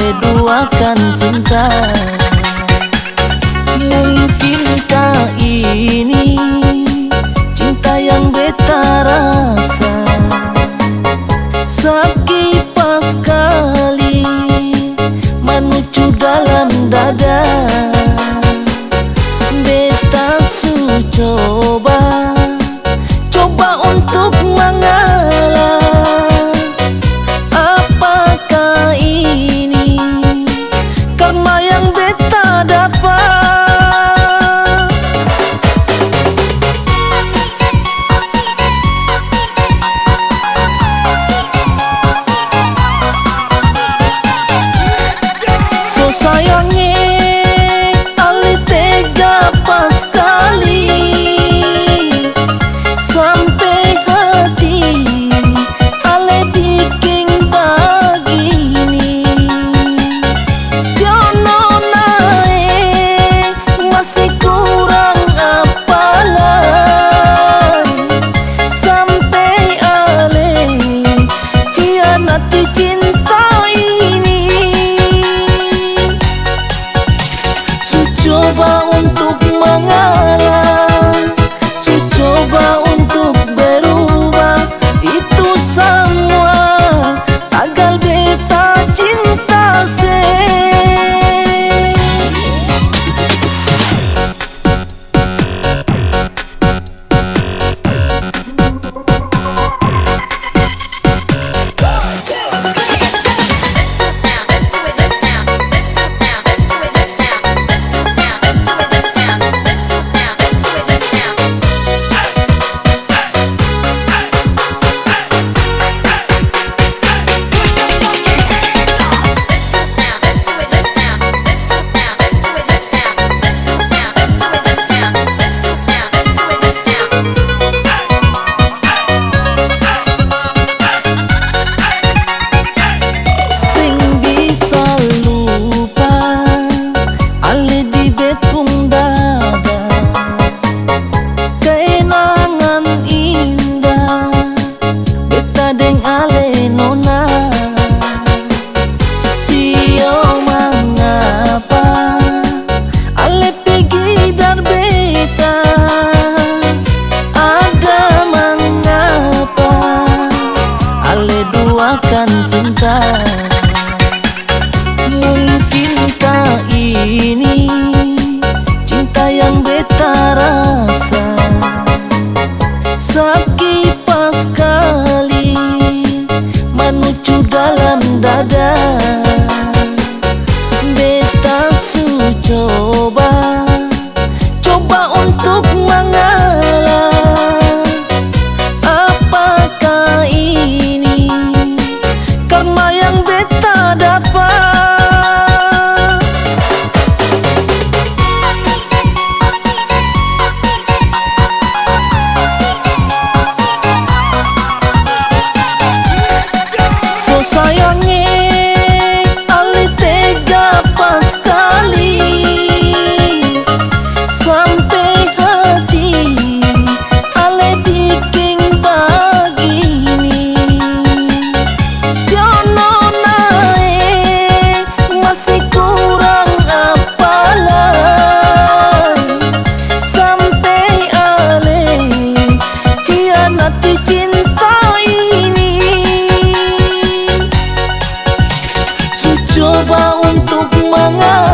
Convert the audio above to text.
Ale duakan cinta. Mungkinkah ini cinta yang beta rasa? Sekipas kali menuju dalam dada, beta su coba untuk mengalah. Apakah ini karma yang beta dapat? So sayangnya ale tega pas kali, sampai hati ale bikin begini. Siono naik masih kurang apalan, sampai ale hianati cinta ini. Su coba untuk mengalah, su coba untuk berubah, itu semua agar beta cinta se. Duakan cinta. Mungkinkah ini cinta yang beta rasa? Sekipas kali menuju dalam dada, beta su coba untuk mengalah. Apakah ini karma yang beta dapat? So sayangnya ale tega pas kali, sampai hati ale bikin begini. Siono naik masih kurang apalan, sampai ale hianati cinta ini. Su coba untuk mengalah,